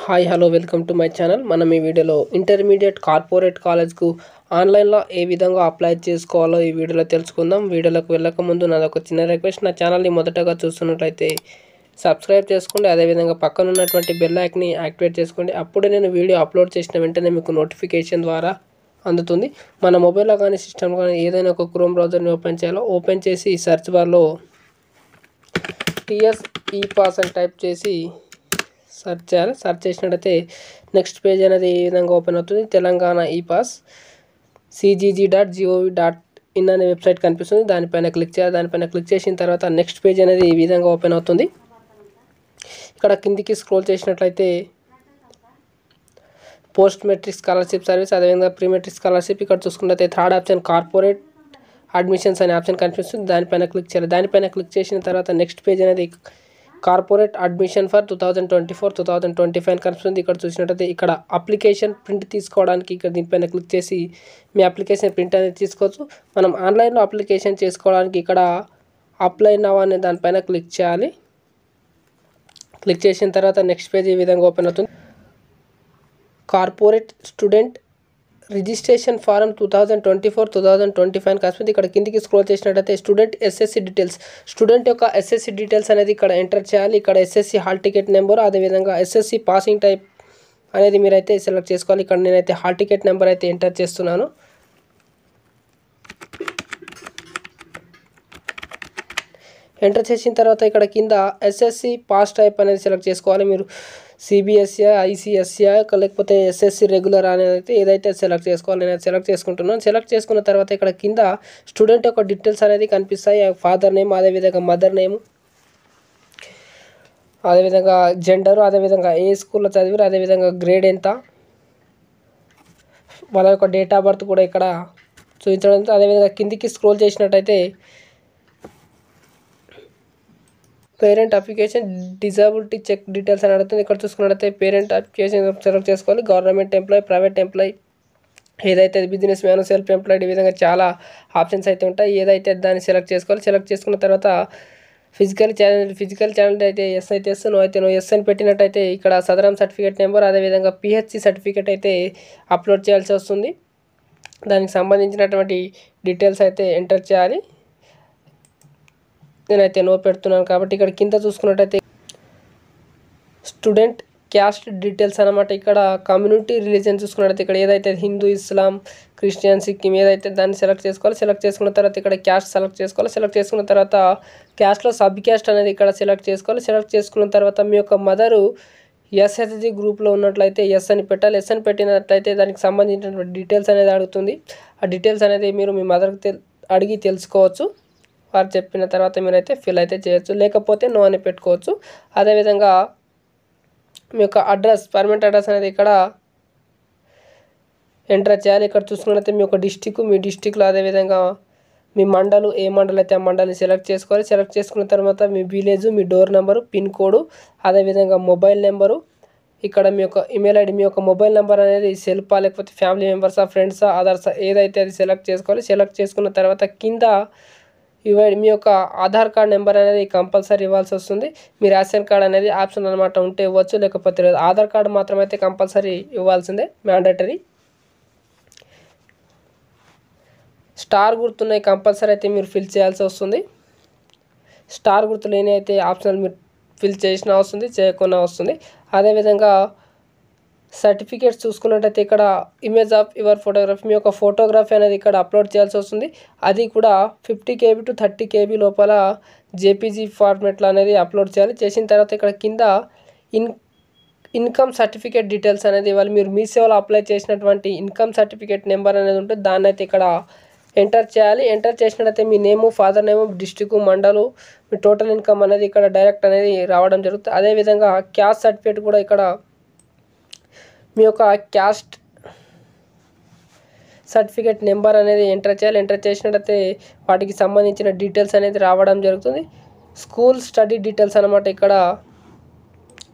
Hi hello welcome to my channel. మనం ఈ వీడియోలో ఇంటర్మీడియట్ కార్పొరేట్ కాలేజ్కు ఆన్లైన్లో ఏ విధంగా అప్లై చేసుకోవాలో ఈ వీడియోలో తెలుసుకుందాం. వీడియోలోకి వెళ్ళక ముందు నాదొక చిన్న రిక్వెస్ట్, నా ఛానల్ని మొదటగా చూస్తున్నట్లయితే సబ్స్క్రైబ్ చేసుకోండి. అదేవిధంగా పక్కన ఉన్నటువంటి బెల్ ఐకాన్ని యాక్టివేట్ చేసుకోండి. అప్పుడే నేను వీడియో అప్లోడ్ చేసిన వెంటనే మీకు నోటిఫికేషన్ ద్వారా అందుతుంది. మన మొబైల్లో కానీ సిస్టమ్ కానీ ఏదైనా ఒక క్రోమ్ బ్రౌజర్ని ఓపెన్ చేయాలో, ఓపెన్ చేసి సెర్చ్ బార్లో టీఎస్ ఈ పాస్ అని టైప్ చేసి సెర్చ్ చేయాలి. సెర్చ్ చేసినట్టయితే నెక్స్ట్ పేజ్ అనేది ఈ విధంగా ఓపెన్ అవుతుంది. తెలంగాణ ఈ పాస్ cgg.gov.in అనే వెబ్సైట్ కనిపిస్తుంది. దానిపైన క్లిక్ చేయాలి. దానిపైన క్లిక్ చేసిన తర్వాత నెక్స్ట్ పేజ్ అనేది ఈ విధంగా ఓపెన్ అవుతుంది. ఇక్కడ కిందికి స్క్రోల్ చేసినట్లయితే పోస్ట్ మెట్రిక్ స్కాలర్షిప్ సర్వీస్, అదేవిధంగా ప్రీ మెట్రిక్ స్కాలర్షిప్, ఇక్కడ చూసుకున్నట్లయితే థర్డ్ ఆప్షన్ కార్పొరేట్ అడ్మిషన్స్ అనే ఆప్షన్ కనిపిస్తుంది. దానిపైన క్లిక్ చేయాలి. దానిపైన క్లిక్ చేసిన తర్వాత నెక్స్ట్ పేజ్ అనేది కార్పొరేట్ అడ్మిషన్ ఫర్ 2024-2025 అని కనిపిస్తుంది. ఇక్కడ చూసినట్టయితే ఇక్కడ అప్లికేషన్ ప్రింట్ తీసుకోవడానికి ఇక్కడ దీనిపైన క్లిక్ చేసి మీ అప్లికేషన్ ప్రింట్ అనేది తీసుకోవచ్చు. మనం ఆన్లైన్లో అప్లికేషన్ చేసుకోవడానికి ఇక్కడ అప్లై నౌ అనే దానిపైన క్లిక్ చేయాలి. క్లిక్ చేసిన తర్వాత నెక్స్ట్ పేజ్ ఈ విధంగా ఓపెన్ అవుతుంది. కార్పొరేట్ స్టూడెంట్ రిజిస్ట్రేషన్ ఫారం 2024-2025 కనిపిస్తుంది. ఇక్కడ కిందికి స్క్రోల్ చేసినట్టయితే స్టూడెంట్ ఎస్ఎస్సి డీటెయిల్స్, స్టూడెంట్ యొక్క ఎస్ఎస్సి డీటెయిల్స్ అనేది ఇక్కడ ఎంటర్ చేయాలి. ఇక్కడ ఎస్ఎస్సి హాల్ టికెట్ నెంబర్, అదేవిధంగా ఎస్ఎస్సి పాసింగ్ టైప్ అనేది మీరైతే సెలెక్ట్ చేసుకోవాలి. ఇక్కడ నేనైతే హాల్ టికెట్ నెంబర్ అయితే ఎంటర్ చేస్తున్నాను. ఎంటర్ చేసిన తర్వాత ఇక్కడ కింద ఎస్ఎస్సి పాస్ టైప్ అనేది సెలెక్ట్ చేసుకోవాలి. మీరు సిబిఎస్ఈ, ఐసిఎస్ఈ లేకపోతే ఎస్ఎస్సి రెగ్యులర్ అనేది అయితే ఏదైతే సెలెక్ట్ చేసుకోవాలి. నేను సెలెక్ట్ చేసుకుంటున్నాను. సెలెక్ట్ చేసుకున్న తర్వాత ఇక్కడ కింద స్టూడెంట్ యొక్క డీటెయిల్స్ అనేది కనిపిస్తాయి. ఫాదర్ నేమ్, అదేవిధంగా మదర్ నేమ్, అదేవిధంగా జెండరు, అదేవిధంగా ఏ స్కూల్లో చదివారు, అదేవిధంగా గ్రేడ్ ఎంత, వాళ్ళ యొక్క డేట్ ఆఫ్ బర్త్ కూడా ఇక్కడ చూపించడం. అదేవిధంగా కిందికి స్క్రోల్ చేసినట్టయితే parent application disability check details అని అడుగుతుంది. ఇక్కడ చూసుకున్నట్లయితే పేరెంట్ అప్లికేషన్ సెలెక్ట్ చేసుకోవాలి. గవర్నమెంట్ ఎంప్లాయీ, ప్రైవేట్ ఎంప్లాయీ, ఏదైతే బిజినెస్ మ్యాన్, సెల్ఫ్ ఎంప్లాయిడ్, ఈ విధంగా చాలా ఆప్షన్స్ అయితే ఉంటాయి. ఏదైతే దాన్ని సెలెక్ట్ చేసుకోవాలి. సెలెక్ట్ చేసుకున్న తర్వాత ఫిజికల్ ఛానల్ అయితే ఎస్ అయితే ఎస్, నో అయితే నో. ఎస్ అని పెట్టినట్టయితే ఇక్కడ సదరం సర్టిఫికేట్ నెంబర్, అదేవిధంగా పిహెచ్సి సర్టిఫికేట్ అయితే అప్లోడ్ చేయాల్సి వస్తుంది. దానికి సంబంధించినటువంటి డీటెయిల్స్ అయితే ఎంటర్ చేయాలి. నేనైతే నో పెడుతున్నాను కాబట్టి ఇక్కడ కింద చూసుకున్నట్టయితే స్టూడెంట్ క్యాస్ట్ డీటెయిల్స్ అనమాట. ఇక్కడ కమ్యూనిటీ రిలీజన్ చూసుకున్నట్టయితే ఇక్కడ ఏదైతే హిందూ, ఇస్లాం, క్రిస్టియన్, సిక్కిం ఏదైతే దాన్ని సెలెక్ట్ చేసుకోవాలి. సెలెక్ట్ చేసుకున్న తర్వాత ఇక్కడ క్యాస్ట్ సెలెక్ట్ చేసుకోవాలి. సెలెక్ట్ చేసుకున్న తర్వాత క్యాస్ట్లో సబ్ క్యాస్ట్ అనేది ఇక్కడ సెలెక్ట్ చేసుకోవాలి. సెలెక్ట్ చేసుకున్న తర్వాత మీ యొక్క మదరు ఎస్హెచ్జి గ్రూప్లో ఉన్నట్లయితే ఎస్ అని పెట్టాలి. ఎస్ అని పెట్టినట్లయితే దానికి సంబంధించినటువంటి డీటెయిల్స్ అనేది అడుగుతుంది. ఆ డీటెయిల్స్ అనేది మీరు మీ మదర్కి అడిగి తెలుసుకోవచ్చు. వారు చెప్పిన తర్వాత మీరైతే ఫిల్ అయితే చేయొచ్చు, లేకపోతే నో అని పెట్టుకోవచ్చు. అదేవిధంగా మీ యొక్క అడ్రస్, పర్మనెంట్ అడ్రస్ అనేది ఇక్కడ ఎంటర్ చేయాలి. ఇక్కడ చూసుకున్నట్లయితే మీ యొక్క డిస్టిక్, మీ డిస్టిక్లో అదేవిధంగా మీ మండలు, ఏ మండలం అయితే ఆ మండలిని సెలెక్ట్ చేసుకోవాలి. సెలెక్ట్ చేసుకున్న తర్వాత మీ విలేజ్, మీ డోర్ నెంబరు, పిన్ కోడ్, అదేవిధంగా మొబైల్ నెంబరు, ఇక్కడ మీ యొక్క ఈమెయిల్ ఐడి, మీ యొక్క మొబైల్ నెంబర్ అనేది సెల్ఫా లేకపోతే ఫ్యామిలీ మెంబర్సా, ఫ్రెండ్సా, అదర్సా ఏదైతే అది సెలెక్ట్ చేసుకోవాలి. సెలెక్ట్ చేసుకున్న తర్వాత కింద మీ యొక్క ఆధార్ కార్డ్ నెంబర్ అనేది కంపల్సరీ ఇవ్వాల్సి వస్తుంది. మీ రేషన్ కార్డ్ అనేది ఆప్షన్ అనమాట, ఉంటే ఇవ్వచ్చు, లేకపోతే లేదు. ఆధార్ కార్డు మాత్రం అయితే కంపల్సరీ ఇవ్వాల్సిందే, మ్యాండేటరీ. స్టార్ గుర్తున్నాయి కంపల్సరీ అయితే మీరు ఫిల్ చేయాల్సి వస్తుంది. స్టార్ గుర్తు లేని అయితే ఆప్షనల్ మీరు ఫిల్ చేసిన వస్తుంది, చేయకుండా వస్తుంది. అదేవిధంగా సర్టిఫికేట్స్ చూసుకున్నట్టయితే ఇక్కడ ఇమేజ్ ఆఫ్ యువర్ ఫోటోగ్రఫీ, మీ యొక్క ఫోటోగ్రఫీ అనేది ఇక్కడ అప్లోడ్ చేయాల్సి వస్తుంది. అది కూడా 50 KB to 30 KB లోపల జేపీజీ ఫార్మేట్లో అనేది అప్లోడ్ చేయాలి. చేసిన తర్వాత ఇక్కడ కింద ఇన్కమ్ సర్టిఫికేట్ డీటెయిల్స్ అనేది ఇవ్వాలి. మీరు మీ సేవలో అప్లై చేసినటువంటి ఇన్కమ్ సర్టిఫికేట్ నెంబర్ అనేది ఉంటుంది, దాన్ని అయితే ఇక్కడ ఎంటర్ చేయాలి. ఎంటర్ చేసినట్టయితే మీ నేము, ఫాదర్ నేము, డిస్టిక్, మండలు, మీ టోటల్ ఇన్కమ్ అనేది ఇక్కడ డైరెక్ట్ అనేది రావడం జరుగుతుంది. అదేవిధంగా క్యాస్ట్ సర్టిఫికేట్ కూడా ఇక్కడ మీ యొక్క క్యాస్ట్ సర్టిఫికేట్ నెంబర్ అనేది ఎంటర్ చేయాలి. ఎంటర్ చేసినట్టయితే వాటికి సంబంధించిన డీటెయిల్స్ అనేది రావడం జరుగుతుంది. స్కూల్ స్టడీ డీటెయిల్స్ అనమాట. ఇక్కడ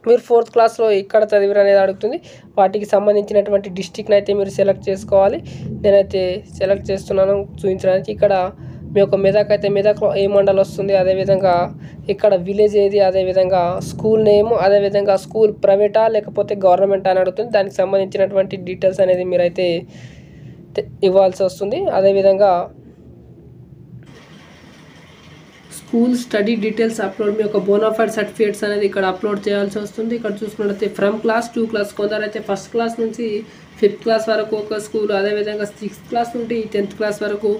మీరు 4th క్లాస్లో ఇక్కడ చదివారు అనేది అడుగుతుంది. వాటికి సంబంధించినటువంటి డిస్టిక్ని అయితే మీరు సెలెక్ట్ చేసుకోవాలి. నేనైతే సెలెక్ట్ చేస్తున్నాను చూపించడానికి. ఇక్కడ మీ యొక్క మెదక్ అయితే మెదక్లో ఏ మండల్ వస్తుంది, అదేవిధంగా ఇక్కడ విలేజ్ ఏది, అదేవిధంగా స్కూల్ నేమ్, అదేవిధంగా స్కూల్ ప్రైవేటా లేకపోతే గవర్నమెంట్ అని అడుగుతుంది. దానికి సంబంధించినటువంటి డీటెయిల్స్ అనేది మీరైతే ఇవ్వాల్సి వస్తుంది. అదేవిధంగా స్కూల్ స్టడీ డీటెయిల్స్ అప్లోడ్, మీ యొక్క బోనాఫైడ్ సర్టిఫికేట్స్ అనేది ఇక్కడ అప్లోడ్ చేయాల్సి వస్తుంది. ఇక్కడ చూసుకున్నట్లయితే ఫ్రమ్ క్లాస్ 2 క్లాస్, కొందరైతే ఫస్ట్ క్లాస్ నుంచి 5th క్లాస్ వరకు ఒక స్కూల్, అదేవిధంగా 6th క్లాస్ నుండి 10th క్లాస్ వరకు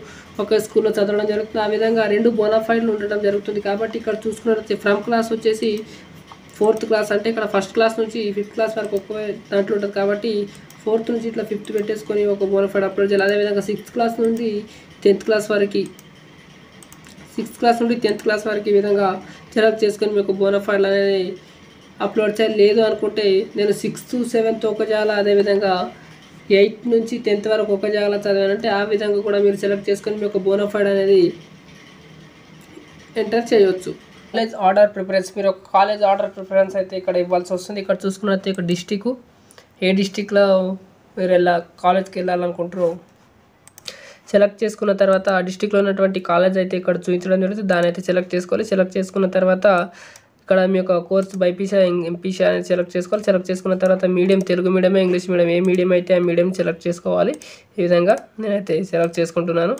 ఒక స్కూల్లో చదవడం జరుగుతుంది. ఆ విధంగా 2 బోనాఫైడ్లు ఉండడం జరుగుతుంది. కాబట్టి ఇక్కడ చూసుకున్నట్లయితే ఫ్రమ్ క్లాస్ వచ్చేసి 4th క్లాస్, అంటే ఇక్కడ ఫస్ట్ క్లాస్ నుంచి 5th క్లాస్ వరకు ఒక్క దాంట్లో ఉంటుంది. కాబట్టి 4th నుంచి ఇట్లా 5th పెట్టేసుకొని ఒక బోనాఫైడ్ అప్లోడ్ చేయాలి. అదేవిధంగా 6th క్లాస్ నుండి 10th క్లాస్ వరకు, 6th క్లాస్ నుండి 10th క్లాస్ వరకు ఈ విధంగా సెలెక్ట్ చేసుకొని మీకు బోనాఫైడ్లు అనేది అప్లోడ్ చేయాలి. లేదు అనుకుంటే నేను 6th 7th ఒక జాల, అదేవిధంగా 8th నుంచి 10th వరకు ఒక జాల చదివానంటే ఆ విధంగా కూడా మీరు సెలెక్ట్ చేసుకొని మీకు బోనాఫైడ్ అనేది ఎంటర్ చేయవచ్చు. కాలేజ్ ఆర్డర్ ప్రిఫరెన్స్, మీరు ఒక కాలేజ్ ఆర్డర్ ప్రిఫరెన్స్ అయితే ఇక్కడ ఇవ్వాల్సి వస్తుంది. ఇక్కడ చూసుకున్నట్లయితే ఇక్కడ డిస్టిక్, ఏ డిస్టిక్లో మీరు కాలేజ్కి వెళ్ళాలనుకుంటారో సెలెక్ట్ చేసుకున్న తర్వాత ఆ డిస్టిక్లో ఉన్నటువంటి కాలేజ్ అయితే ఇక్కడ చూపించడం జరుగుతుంది. దాని అయితే సెలెక్ట్ చేసుకోవాలి. సెలెక్ట్ చేసుకున్న తర్వాత ఇక్కడ మీ యొక్క కోర్స్ బైపీసీ ఎంపీసీ అనేది సెలెక్ట్ చేసుకోవాలి. సెలెక్ట్ చేసుకున్న తర్వాత medium Telugu medium, English medium, ఏ మీడియం అయితే ఆ మీడియం సెలెక్ట్ చేసుకోవాలి. ఈ విధంగా నేనైతే సెలెక్ట్ చేసుకుంటున్నాను.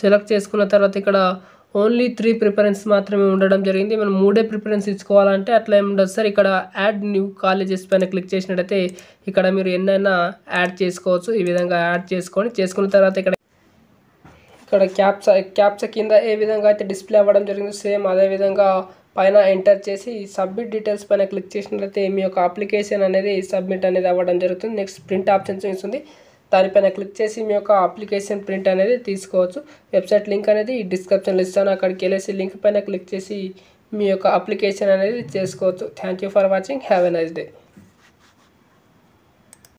సెలెక్ట్ చేసుకున్న తర్వాత ఇక్కడ ఓన్లీ 3 ప్రిఫరెన్స్ మాత్రమే ఉండడం జరిగింది. మనం 3 ప్రిఫరెన్స్ ఇచ్చుకోవాలంటే అట్లా ఏమి ఉండదు సార్. ఇక్కడ యాడ్ న్యూ కాలేజెస్ పైన క్లిక్ చేసినట్టయితే ఇక్కడ మీరు ఎన్నైనా యాడ్ చేసుకోవచ్చు. ఈ విధంగా యాడ్ చేసుకున్న తర్వాత ఇక్కడ క్యాప్చా కింద ఏ విధంగా అయితే డిస్ప్లే అవ్వడం జరిగింది సేమ్ అదేవిధంగా పైన ఎంటర్ చేసి సబ్మిట్ డీటెయిల్స్ పైన క్లిక్ చేసినట్లయితే మీ యొక్క అప్లికేషన్ అనేది సబ్మిట్ అనేది అవ్వడం జరుగుతుంది. నెక్స్ట్ ప్రింట్ ఆప్షన్ చూపిస్తుంది. దానిపైన క్లిక్ చేసి మీ యొక్క అప్లికేషన్ ప్రింట్ అనేది తీసుకోవచ్చు. వెబ్సైట్ లింక్ అనేది డిస్క్రిప్షన్లో ఇస్తాను. అక్కడికి వెళ్ళేసి లింక్ పైన క్లిక్ చేసి మీ యొక్క అప్లికేషన్ అనేది చేసుకోవచ్చు. Thank you for watching. Have a nice day.